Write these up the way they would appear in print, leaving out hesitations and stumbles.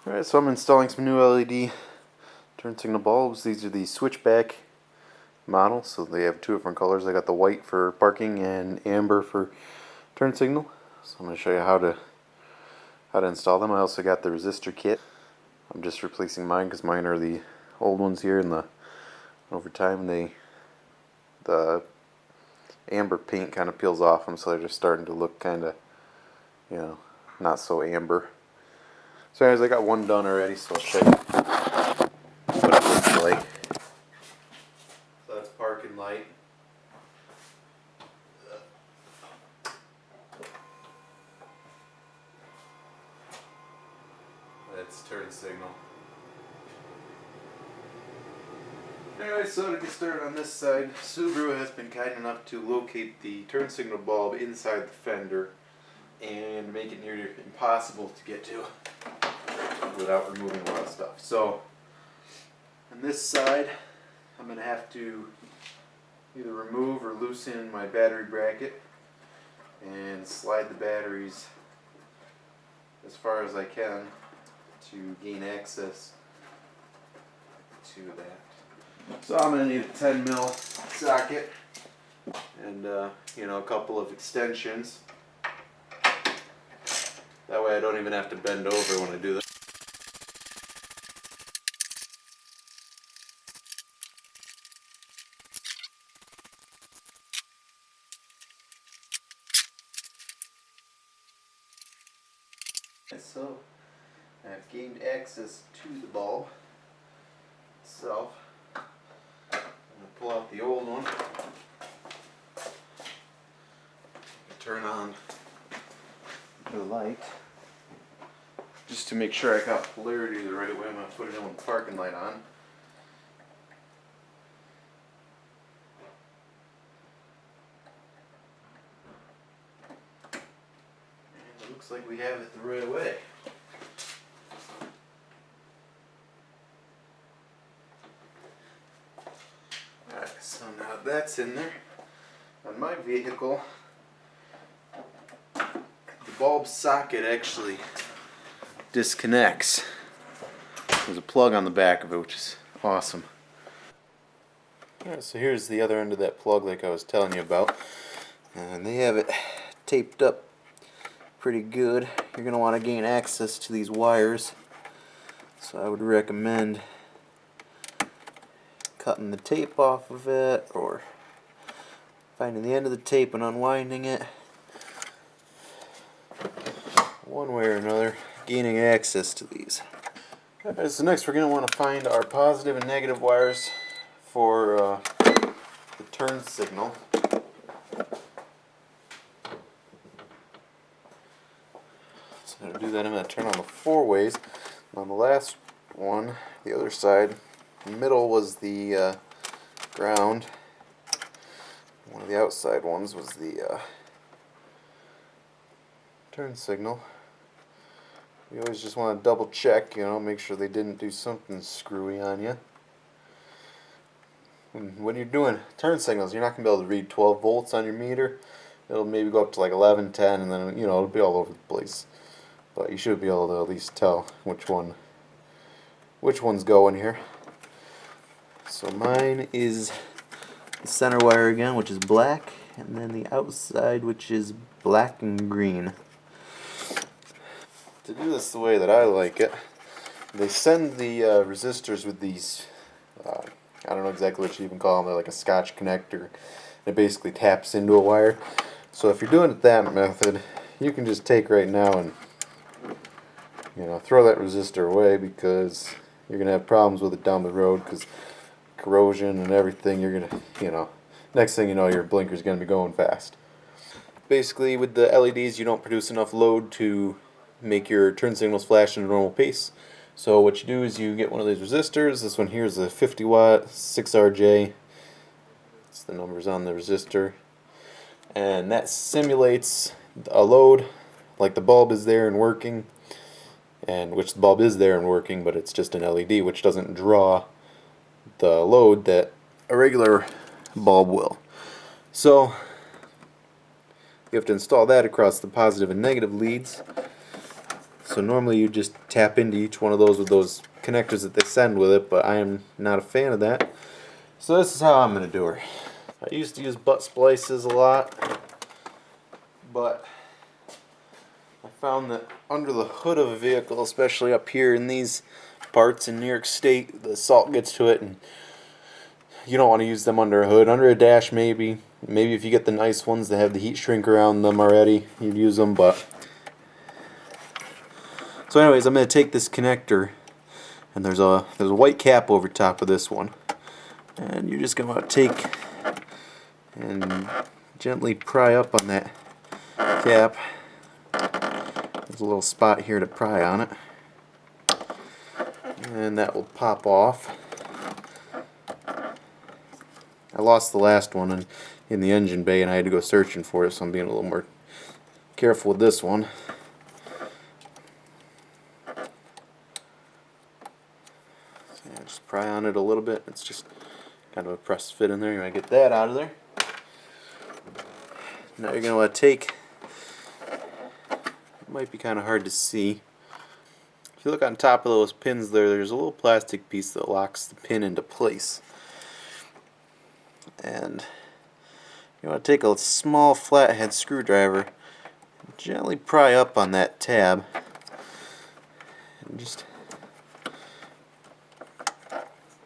Alright, so I'm installing some new LED turn signal bulbs. These are the switchback models, so they have two different colors. I got the white for parking and amber for turn signal. So I'm going to show you how to install them. I also got the resistor kit. I'm just replacing mine because mine are the old ones here, and over time the amber paint kind of peels off them, so they're just starting to look kind of, not so amber. So anyways, I got one done already, so I'll show you what it looks like. So that's parking light. That's turn signal. Anyway, so to get started on this side, Subaru has been kind enough to locate the turn signal bulb inside the fender and make it nearly impossible to get to without removing a lot of stuff. So on this side, I'm going to have to either remove or loosen my battery bracket and slide the batteries as far as I can to gain access to that. So I'm going to need a 10 mil socket and a couple of extensions. That way I don't even have to bend over when I do this. So I've gained access to the bulb itself. I'm going to pull out the old one, turn on the light, just to make sure I got polarity the right way. I'm going to put it on the parking light on. And it looks like we have it the right way. Alright, so now that's in there. On my vehicle, the bulb socket actually disconnects. There's a plug on the back of it, which is awesome. Alright, so here's the other end of that plug like I was telling you about. And they have it taped up pretty good. You're going to want to gain access to these wires. So I would recommend cutting the tape off of it, or finding the end of the tape and unwinding it. One way or another, gaining access to these. Alright, so next we're going to want to find our positive and negative wires for the turn signal. So to do that, I'm going to turn on the 4 ways. On the last one, the other side, the middle was the ground. One of the outside ones was the turn signal. You always just want to double check, make sure they didn't do something screwy on you. And when you're doing turn signals, you're not going to be able to read 12 volts on your meter. It'll maybe go up to like 11, 10, and then it'll be all over the place. But you should be able to at least tell which one's going here. So mine is the center wire again, which is black, and then the outside, which is black and green. To do this the way that I like it, they send the resistors with these, I don't know exactly what you even call them, they're like a Scotch connector. It basically taps into a wire. So if you're doing it that method, you can just take right now and throw that resistor away, because you're going to have problems with it down the road, because corrosion and everything, you're going to, next thing you know, your blinker's going to be going fast. Basically, with the LEDs, you don't produce enough load to make your turn signals flash at a normal pace. So what you do is you get one of these resistors. This one here is a 50 watt 6RJ. That's the numbers on the resistor. And that simulates a load, like the bulb is there and working, and which the bulb is there and working, but it's just an LED, which doesn't draw the load that a regular bulb will. So you have to install that across the positive and negative leads. So normally you just tap into each one of those with those connectors that they send with it, but I am not a fan of that. So this is how I'm going to do her. I used to use butt splices a lot, but I found that under the hood of a vehicle, especially up here in these parts in New York State, the salt gets to it and you don't want to use them under a hood. Under a dash maybe. Maybe if you get the nice ones that have the heat shrink around them already, you'd use them, but... So anyways, I'm going to take this connector, and there's a white cap over top of this one. And you're just going to take and gently pry up on that cap. There's a little spot here to pry on it. And that will pop off. I lost the last one in the engine bay and I had to go searching for it, so I'm being a little more careful with this one. So yeah, just pry on it a little bit. It's just kind of a press fit in there. You want to get that out of there. Now you're going to want to take, it might be kind of hard to see. If you look on top of those pins there, there's a little plastic piece that locks the pin into place. And you want to take a small flathead screwdriver and gently pry up on that tab and just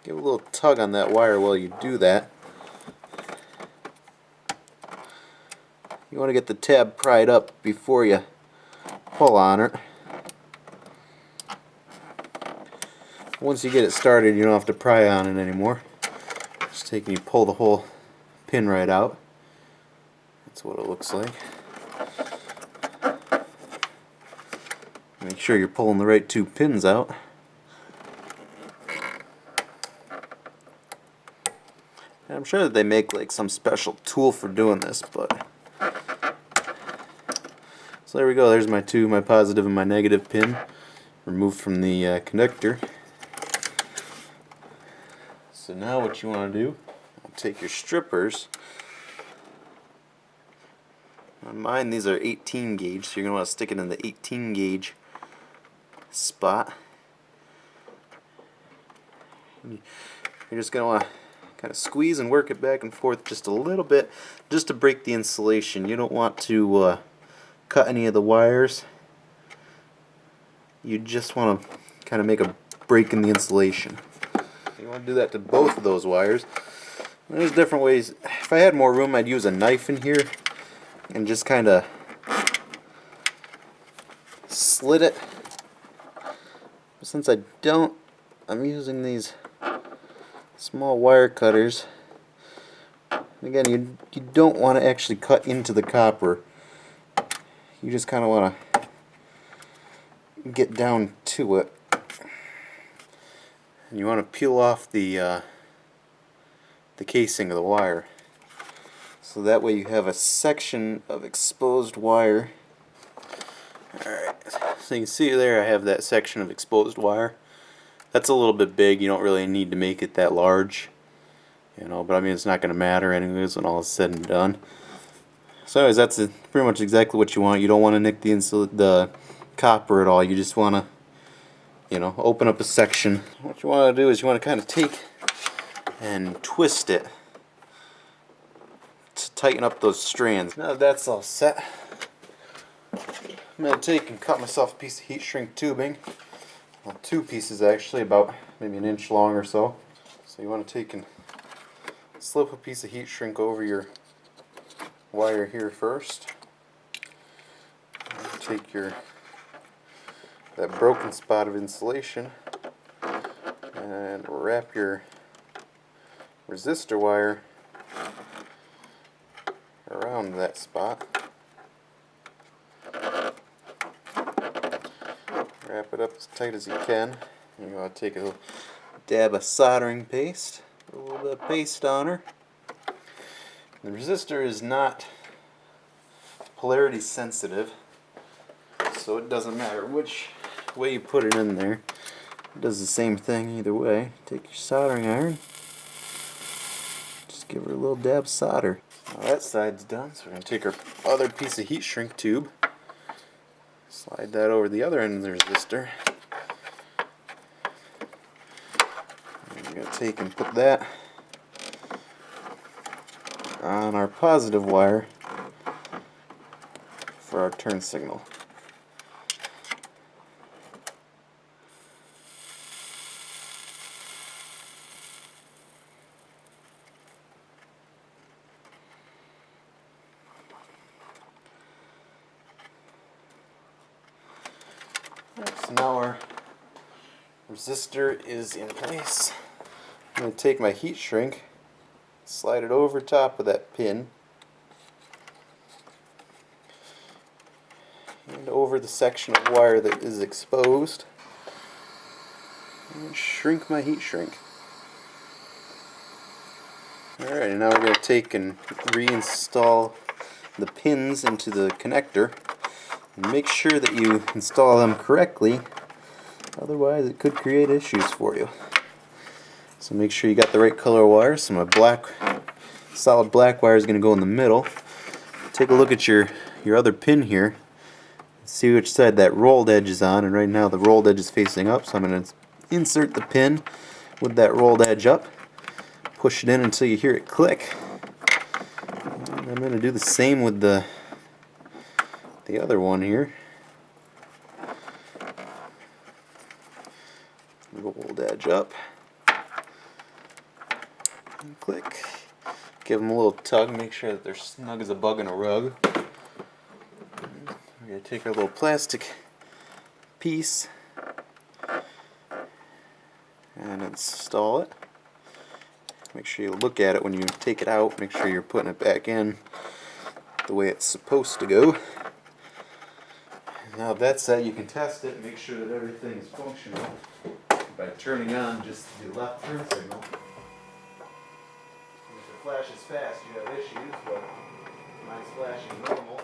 give a little tug on that wire while you do that. You want to get the tab pried up before you pull on it. Once you get it started, you don't have to pry on it anymore. Just take and you pull the whole pin right out. That's what it looks like. Make sure you're pulling the right two pins out. And I'm sure that they make like some special tool for doing this, but so there we go. There's my positive and my negative pin removed from the connector. So now what you want to do, take your strippers. On mine these are 18 gauge, so you're going to want to stick it in the 18 gauge spot. You're just going to want to kind of squeeze and work it back and forth just a little bit, just to break the insulation. You don't want to cut any of the wires. You just want to kind of make a break in the insulation. You want to do that to both of those wires. And there's different ways. If I had more room, I'd use a knife in here and just kind of slit it. But since I don't, I'm using these small wire cutters. Again, you don't want to actually cut into the copper. You just kind of want to get down to it. And you want to peel off the casing of the wire. So that way you have a section of exposed wire. Alright, so you can see there I have that section of exposed wire. That's a little bit big. You don't really need to make it that large, you know, but I mean it's not going to matter anyways when all is said and done. So anyways, that's pretty much exactly what you want. You don't want to nick the copper at all. You just want to, you know, open up a section. What you want to do is you want to kind of take and twist it to tighten up those strands. Now that that's all set, I'm going to take and cut myself a piece of heat shrink tubing. Well, two pieces actually, about maybe an inch long or so. So you want to take and slip a piece of heat shrink over your wire here first. Take that broken spot of insulation and wrap your resistor wire around that spot. Wrap it up as tight as you can. You want to take a dab of soldering paste, a little bit of paste on her. The resistor is not polarity sensitive, so it doesn't matter which way you put it in there. It does the same thing either way. Take your soldering iron, just give her a little dab of solder. Now that side's done, so we're going to take our other piece of heat shrink tube, Slide that over the other end of the resistor. And we're going to take and put that on our positive wire for our turn signal. So now our resistor is in place. I'm going to take my heat shrink, slide it over top of that pin and over the section of wire that is exposed, and shrink my heat shrink. Alright, and now we're going to take and reinstall the pins into the connector. And make sure that you install them correctly, otherwise it could create issues for you. So make sure you got the right color wire. So my solid black wire is going to go in the middle. Take a look at your other pin here. See which side that rolled edge is on, and right now the rolled edge is facing up, so I'm going to insert the pin with that rolled edge up. Push it in until you hear it click. And I'm going to do the same with the other one here. Rolled edge up. And click. Give them a little tug, make sure that they're snug as a bug in a rug. We're going to take our little plastic piece and install it. Make sure you look at it when you take it out, make sure you're putting it back in the way it's supposed to go. Now that's set, you can test it and make sure that everything is functional by turning on just the left turn signal. If it flashes fast, you have issues, but mine's flashing normal.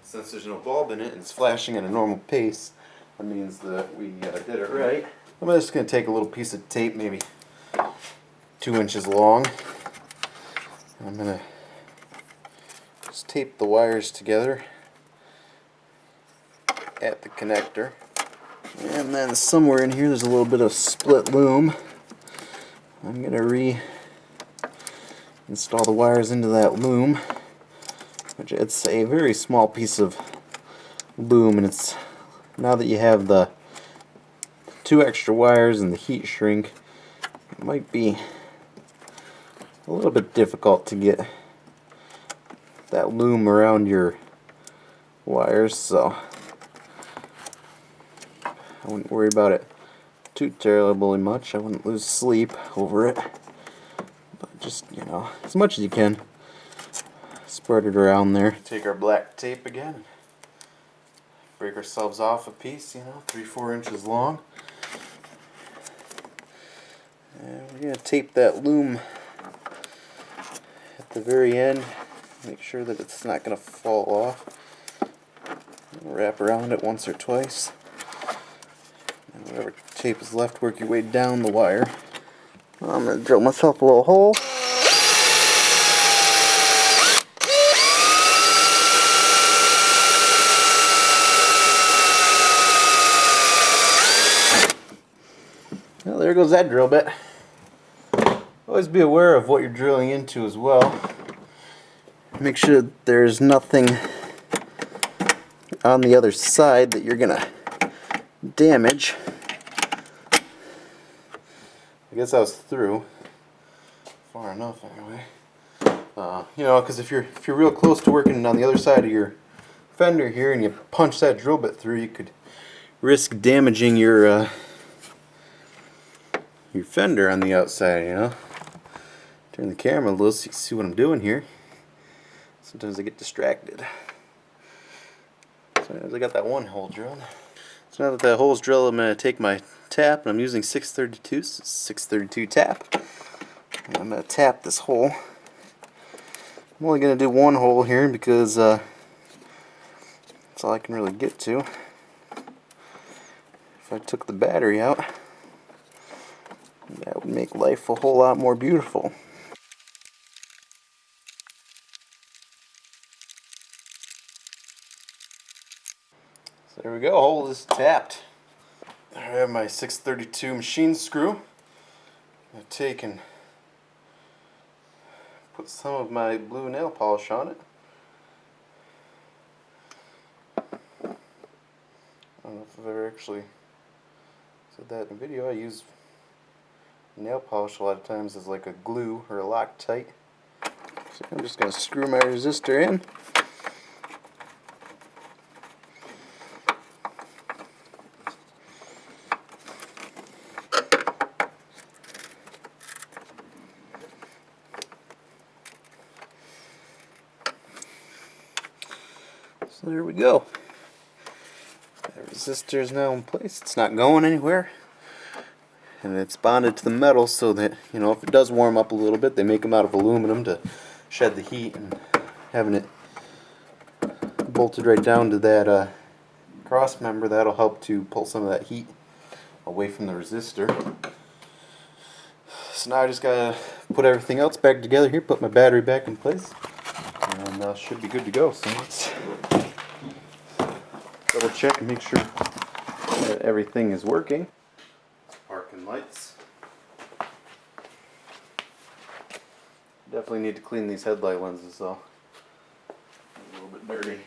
Since there's no bulb in it and it's flashing at a normal pace, that means that we did it right. I'm just going to take a little piece of tape, maybe 2 inches long. I'm going to just tape the wires together at the connector. And then somewhere in here there's a little bit of split loom. I'm going to reinstall the wires into that loom, which it's a very small piece of loom, and it's now that you have the 2 extra wires and the heat shrink, it might be a little bit difficult to get that loom around your wires, so I wouldn't worry about it too terribly much. I wouldn't lose sleep over it, but just, you know, as much as you can, spread it around there. Take our black tape again, break ourselves off a piece, you know, 3-4 inches long. And we're going to tape that loom at the very end, make sure that it's not going to fall off. Wrap around it once or twice. And whatever tape is left, work your way down the wire. I'm going to drill myself a little hole. Well, there goes that drill bit. Always be aware of what you're drilling into as well. Make sure that there's nothing on the other side that you're gonna damage. I guess I was through far enough anyway. You know, because if you're real close to working on the other side of your fender here and you punch that drill bit through, you could risk damaging your fender on the outside, you know. Turn the camera a little so you can see what I'm doing here. Sometimes I get distracted. So I got that one hole drilled. So now that that hole's drilled, I'm going to take my tap, and I'm using 632, so 632 tap. And I'm going to tap this hole. I'm only going to do one hole here because that's all I can really get to. If I took the battery out, that would make life a whole lot more beautiful. There we go, hole is tapped. I have my 632 machine screw. I'm take and put some of my blue nail polish on it. I don't know if I've ever actually said that in a video. I use nail polish a lot of times as like a glue or a Loctite. So I'm just going to screw my resistor in. So there we go. The resistor is now in place. It's not going anywhere. And it's bonded to the metal so that, you know, if it does warm up a little bit, they make them out of aluminum to shed the heat, and having it bolted right down to that cross member, that'll help to pull some of that heat away from the resistor. So now I just gotta put everything else back together here, put my battery back in place, and should be good to go. So let's double check and make sure that everything is working. Parking lights. Definitely need to clean these headlight lenses though. A little bit dirty.